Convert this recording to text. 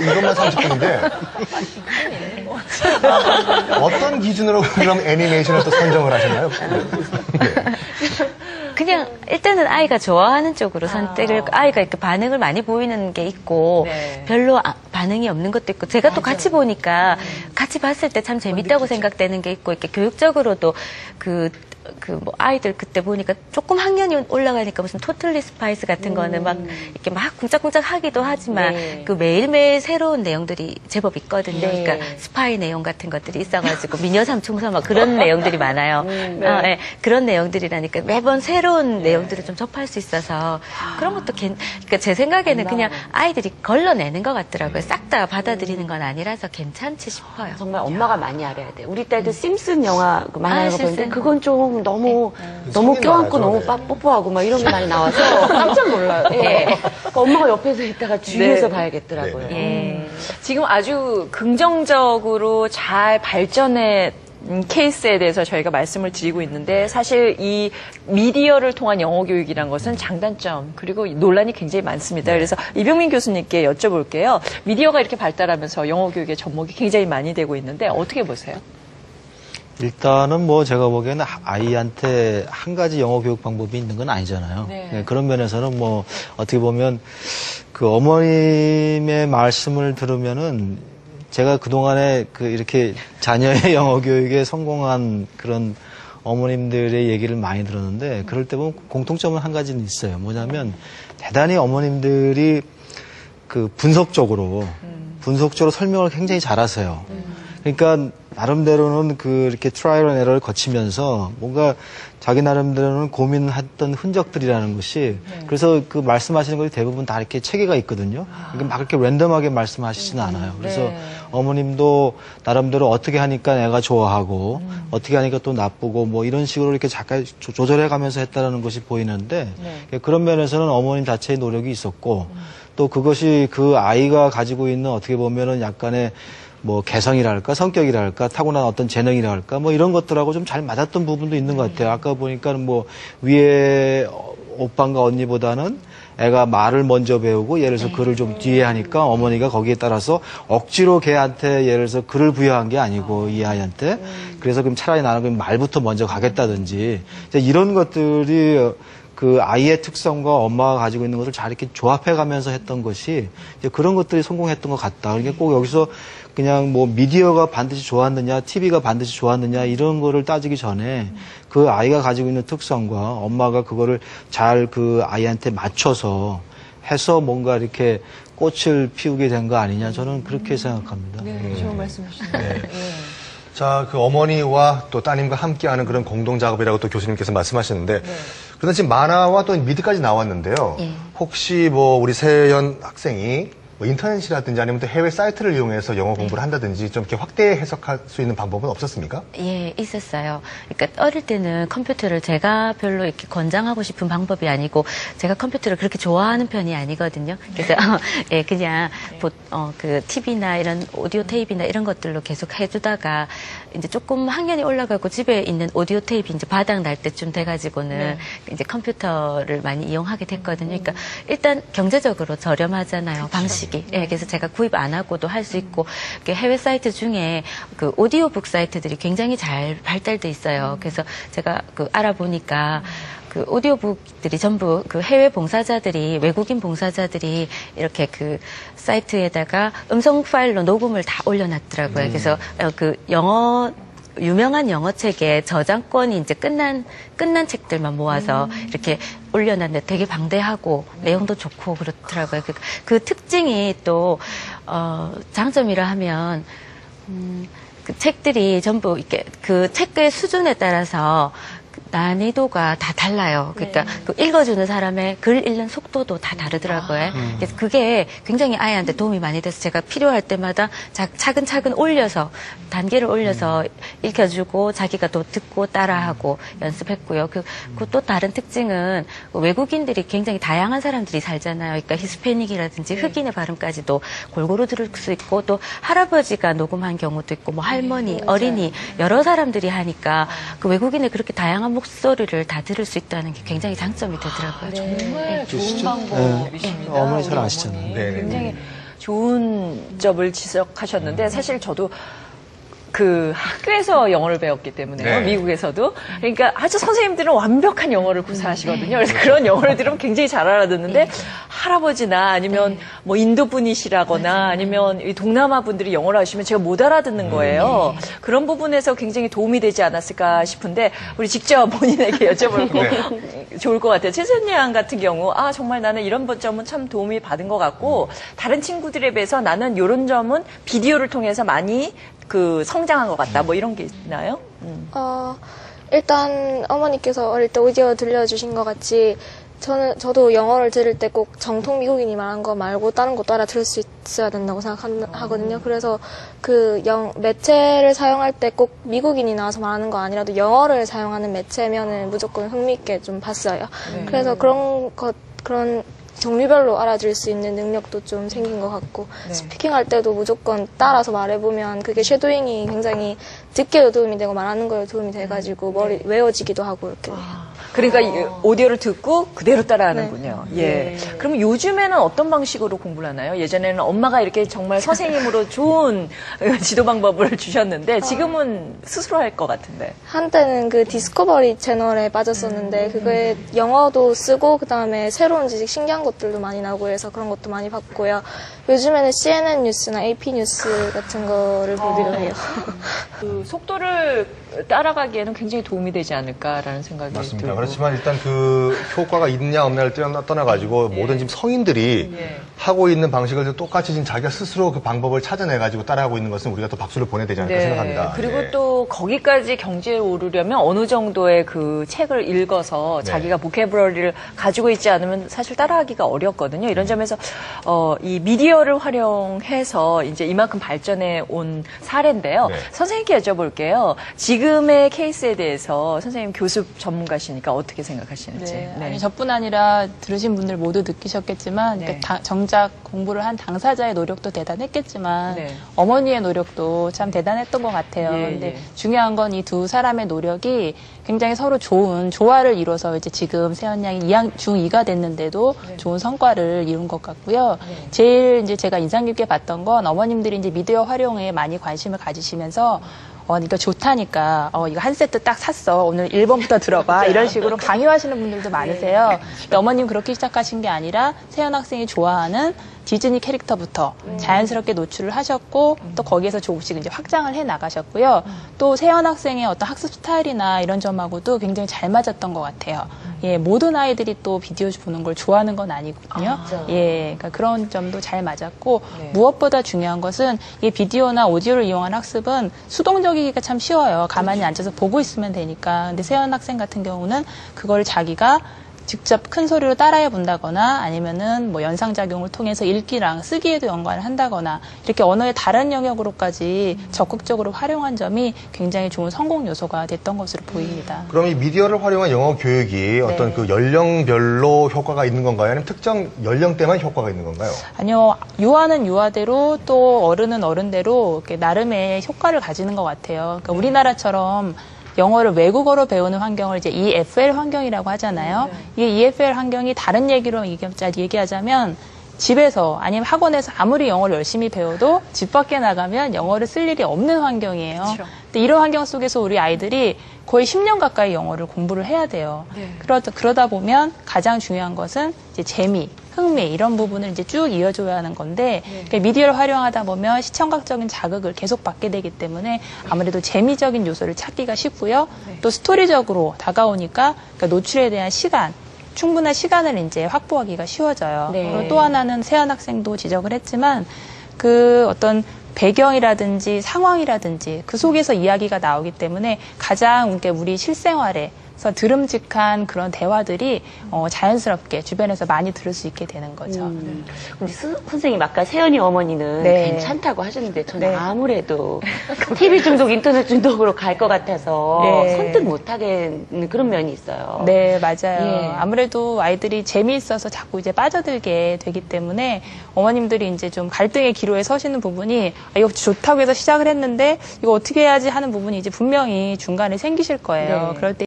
이것만 30분인데 어떤 기준으로 그럼 애니메이션을 또 선정을 하셨나요? 그냥 일단은 아이가 좋아하는 쪽으로 선택을 아이가 이렇게 반응을 많이 보이는 게 있고 네. 별로 반응이 없는 것도 있고 제가 또 같이 보니까 같이 봤을 때 참 재밌다고 생각되는 게 있고 이렇게 교육적으로도 뭐 아이들 그때 보니까 조금 학년이 올라가니까 무슨 토틀리 스파이스 같은 거는 막 이렇게 막 쿵짝쿵짝 하기도 하지만 네. 그 매일매일 새로운 내용들이 제법 있거든요. 네. 그러니까 스파이 내용 같은 것들이 있어가지고 미녀 삼총사 막 그런 내용들이 많아요. 네, 그런 내용들이라니까 매번 새로운 내용들을 좀 접할 수 있어서 그런 것도 그러니까 제 생각에는 그냥 아이들이 걸러내는 것 같더라고요. 싹 다 받아들이는 건 아니라서 괜찮지 싶어요. 정말 엄마가 많이 알아야 돼. 우리 딸도 심슨 영화 많이 알고 보는데 심슨. 그건 좀 너무 성인 껴안고 만화죠, 너무 네. 뽀뽀하고 막 이런 게 많이 나와서 깜짝 놀라요. 예. 그러니까 엄마가 옆에서 있다가 주위에서 네. 봐야겠더라고요. 예. 지금 아주 긍정적으로 잘 발전해 케이스에 대해서 저희가 말씀을 드리고 있는데 사실 이 미디어를 통한 영어 교육이란 것은 장단점 그리고 논란이 굉장히 많습니다. 그래서 이병민 교수님께 여쭤볼게요. 미디어가 이렇게 발달하면서 영어 교육의 접목이 굉장히 많이 되고 있는데 어떻게 보세요? 일단은 뭐 제가 보기에는 아이한테 한 가지 영어 교육 방법이 있는 건 아니잖아요. 네. 네, 그런 면에서는 뭐 어떻게 보면 그 어머님의 말씀을 들으면은 제가 그동안에 이렇게 자녀의 영어 교육에 성공한 그런 어머님들의 얘기를 많이 들었는데 그럴 때 보면 공통점은 한 가지는 있어요. 뭐냐면 대단히 어머님들이 분석적으로 설명을 굉장히 잘하세요. 그러니까 나름대로는 이렇게 트라이얼 앤 에러를 거치면서 뭔가 자기 나름대로는 고민했던 흔적들이라는 것이 그래서 말씀하시는 것이 대부분 다 이렇게 체계가 있거든요. 그러니까 막 이렇게 랜덤하게 말씀하시지는 않아요. 그래서 어머님도 나름대로 어떻게 하니까 애가 좋아하고 어떻게 하니까 또 나쁘고 뭐 이런 식으로 이렇게 잠깐 조절해 가면서 했다는 것이 보이는데 그런 면에서는 어머님 자체의 노력이 있었고 또 그것이 그 아이가 가지고 있는 어떻게 보면은 약간의 뭐 개성이랄까 성격이랄까 타고난 어떤 재능이랄까 뭐 이런 것들하고 좀 잘 맞았던 부분도 있는 것 같아요. 아까 보니까는 뭐 위에 오빠인가 언니보다는 애가 말을 먼저 배우고 예를 들어서 글을 좀 뒤에 하니까 어머니가 거기에 따라서 억지로 걔한테 예를 들어서 글을 부여한 게 아니고 이 아이한테 그래서 그럼 차라리 나는 그럼 말부터 먼저 가겠다든지 이런 것들이 그 아이의 특성과 엄마가 가지고 있는 것을 잘 이렇게 조합해 가면서 했던 것이 이제 그런 것들이 성공했던 것 같다. 그러니까 꼭 여기서 그냥 뭐 미디어가 반드시 좋았느냐, TV가 반드시 좋았느냐 이런 거를 따지기 전에 그 아이가 가지고 있는 특성과 엄마가 그거를 잘 그 아이한테 맞춰서 해서 뭔가 이렇게 꽃을 피우게 된 거 아니냐 저는 그렇게 생각합니다. 네, 좋은 말씀이시네요. 네. 자, 그 어머니와 또 따님과 함께하는 그런 공동 작업이라고 또 교수님께서 말씀하셨는데, 그런데 지금 만화와 또 미드까지 나왔는데요. 혹시 뭐 우리 세연 학생이 뭐 인터넷이라든지 아니면 또 해외 사이트를 이용해서 영어 공부를 한다든지 좀 이렇게 확대 해석할 수 있는 방법은 없었습니까? 예, 있었어요. 그러니까 어릴 때는 컴퓨터를 제가 별로 이렇게 권장하고 싶은 방법이 아니고 제가 컴퓨터를 그렇게 좋아하는 편이 아니거든요. 그래서 예, 그냥 그 TV나 이런 오디오 테이프나 이런 것들로 계속 해주다가 이제 조금 학년이 올라가고 집에 있는 오디오 테이프 이제 바닥 날 때쯤 돼가지고는 이제 컴퓨터를 많이 이용하게 됐거든요. 그러니까 일단 경제적으로 저렴하잖아요. 방식이. 예, 그래서 제가 구입 안 하고도 할 수 있고 해외 사이트 중에 그 오디오북 사이트들이 굉장히 잘 발달돼 있어요. 그래서 제가 알아보니까 그 오디오북들이 전부 그 해외 봉사자들이 외국인 봉사자들이 이렇게 그 사이트에다가 음성 파일로 녹음을 다 올려놨더라고요. 그래서 그 유명한 영어 책의 저작권이 이제 끝난 책들만 모아서 이렇게 올려놨는데 되게 방대하고 내용도 좋고 그렇더라고요. 그 특징이 또 장점이라 하면 그 책들이 전부 이렇게 그 책의 수준에 따라서 난이도가 다 달라요. 그러니까 그 읽어주는 사람의 글 읽는 속도도 다 다르더라고요. 그래서 그게 굉장히 아이한테 도움이 많이 돼서 제가 필요할 때마다 차근차근 올려서 단계를 올려서 읽혀주고 자기가 또 듣고 따라하고 연습했고요. 그 또 다른 특징은 외국인들이 굉장히 다양한 사람들이 살잖아요. 그러니까 히스패닉이라든지 흑인의 발음까지도 골고루 들을 수 있고 또 할아버지가 녹음한 경우도 있고 뭐 할머니, 어린이 여러 사람들이 하니까 그 외국인의 그렇게 다양한 목소리를 다 들을 수 있다는 게 굉장히 장점이 되더라고요. 정말 좋은 네. 방법이십니다. 어머니 잘 아시잖아요. 네. 굉장히 좋은 점을 지적하셨는데 사실 저도 그 학교에서 영어를 배웠기 때문에요. 네. 미국에서도. 그러니까 아주 선생님들은 완벽한 영어를 구사하시거든요. 그래서 그런 영어를 들으면 굉장히 잘 알아듣는데 할아버지나 아니면 뭐 인도 분이시라거나 아니면 이 동남아 분들이 영어를 하시면 제가 못 알아듣는 거예요. 그런 부분에서 굉장히 도움이 되지 않았을까 싶은데 우리 직접 본인에게 여쭤볼 좋을 것 같아요. 최선희 양 같은 경우 정말 나는 이런 점은 참 도움이 받은 것 같고 다른 친구들에 비해서 나는 이런 점은 비디오를 통해서 많이 그 성장한 것 같다. 뭐 이런 게 있나요? 일단 어머니께서 어릴 때 오디오 들려주신 것 같이 저도 영어를 들을 때 꼭 정통 미국인이 말한 거 말고 다른 것도 알아들을 수 있어야 된다고 생각하거든요. 그래서 그 매체를 사용할 때 꼭 미국인이 나와서 말하는 거 아니라도 영어를 사용하는 매체면은 무조건 흥미있게 좀 봤어요. 그래서 그런 종류별로 알아들을 수 있는 능력도 좀 생긴 것 같고 스피킹할 때도 무조건 따라서 말해보면 그게 쉐도잉이 굉장히 듣기에도 도움이 되고 말하는 거에 도움이 돼가지고 외워지기도 하고 이렇게. 그러니까 오디오를 듣고 그대로 따라하는군요. 예. 그럼 요즘에는 어떤 방식으로 공부를 하나요? 예전에는 엄마가 이렇게 정말 선생님으로 좋은 지도 방법을 주셨는데 지금은 스스로 할 것 같은데. 한때는 그 디스커버리 채널에 빠졌었는데 그거에 영어도 쓰고 그다음에 새로운 지식 신기한 것들도 많이 나오고 해서 그런 것도 많이 봤고요. 요즘에는 CNN 뉴스나 AP 뉴스 같은 거를 보기도 해요. 그 속도를 따라가기에는 굉장히 도움이 되지 않을까라는 생각이 맞습니다. 들고. 그렇지만 일단 그 효과가 있냐 없냐를 떠나가지고 모든 지금 성인들이 하고 있는 방식을 똑같이 지금 자기가 스스로 그 방법을 찾아내가지고 따라하고 있는 것은 우리가 또 박수를 보내야 되지 않을까 생각합니다. 그리고 또 거기까지 경지에 오르려면 어느 정도의 그 책을 읽어서 자기가 보캐브러리를 가지고 있지 않으면 사실 따라하기가 어렵거든요. 이런 점에서 이 미디어를 활용해서 이제 이만큼 발전해 온 사례인데요. 선생님께 여쭤볼게요. 지금의 케이스에 대해서 선생님 교습 전문가시니까 어떻게 생각하시는지. 아니, 저뿐 아니라 들으신 분들 모두 느끼셨겠지만 그러니까 정작 공부를 한 당사자의 노력도 대단했겠지만 어머니의 노력도 참 대단했던 것 같아요. 근데 중요한 건 이 두 사람의 노력이 굉장히 서로 좋은 조화를 이뤄서 이제 지금 세연 양이 중2가 됐는데도 좋은 성과를 이룬 것 같고요. 제일 이제 제가 인상 깊게 봤던 건 어머님들이 이제 미디어 활용에 많이 관심을 가지시면서 이거 좋다니까, 이거 한 세트 딱 샀어. 오늘 1번부터 들어봐. 이런 식으로 강요하시는 분들도 많으세요. 근데 어머님 그렇게 시작하신 게 아니라 세연 학생이 좋아하는 디즈니 캐릭터부터 자연스럽게 노출을 하셨고 또 거기에서 조금씩 이제 확장을 해 나가셨고요. 또 세연 학생의 어떤 학습 스타일이나 이런 점하고도 굉장히 잘 맞았던 것 같아요. 예, 모든 아이들이 또 비디오 보는 걸 좋아하는 건 아니거든요. 예, 그러니까 그런 점도 잘 맞았고 무엇보다 중요한 것은 이 비디오나 오디오를 이용한 학습은 수동적이기가 참 쉬워요. 가만히 앉아서 보고 있으면 되니까. 근데 세연 학생 같은 경우는 그걸 자기가 직접 큰 소리로 따라해 본다거나 아니면은 뭐 연상작용을 통해서 읽기랑 쓰기에도 연관을 한다거나 이렇게 언어의 다른 영역으로까지 적극적으로 활용한 점이 굉장히 좋은 성공 요소가 됐던 것으로 보입니다. 그럼 이 미디어를 활용한 영어 교육이 어떤 그 연령별로 효과가 있는 건가요? 아니면 특정 연령대만 효과가 있는 건가요? 아니요. 유아는 유아대로 또 어른은 어른대로 이렇게 나름의 효과를 가지는 것 같아요. 그러니까 우리나라처럼 영어를 외국어로 배우는 환경을 이제 EFL 환경이라고 하잖아요. 이 EFL 환경이 다른 얘기로 얘기하자면 집에서 아니면 학원에서 아무리 영어를 열심히 배워도 집 밖에 나가면 영어를 쓸 일이 없는 환경이에요. 그렇죠. 근데 이런 환경 속에서 우리 아이들이 거의 10년 가까이 영어를 공부를 해야 돼요. 그러다 보면 가장 중요한 것은 이제 재미, 흥미 이런 부분을 이제 쭉 이어줘야 하는 건데 그러니까 미디어를 활용하다 보면 시청각적인 자극을 계속 받게 되기 때문에 아무래도 재미적인 요소를 찾기가 쉽고요. 또 스토리적으로 다가오니까 그러니까 노출에 대한 시간, 충분한 시간을 이제 확보하기가 쉬워져요. 그리고 또 하나는 세연 학생도 지적을 했지만 그 어떤 배경이라든지 상황이라든지 그 속에서 이야기가 나오기 때문에 가장 우리 실생활에 그래서 들음직한 그런 대화들이 자연스럽게 주변에서 많이 들을 수 있게 되는 거죠. 근데 선생님 아까 세연이 어머니는 괜찮다고 하셨는데 저는 아무래도 TV 중독, 인터넷 중독으로 갈 것 같아서 선뜻 못하겠는 그런 면이 있어요. 네, 맞아요. 아무래도 아이들이 재미있어서 자꾸 이제 빠져들게 되기 때문에 어머님들이 이제 좀 갈등의 기로에 서시는 부분이 이거 좋다고 해서 시작을 했는데 이거 어떻게 해야지 하는 부분이 이제 분명히 중간에 생기실 거예요. 그럴 때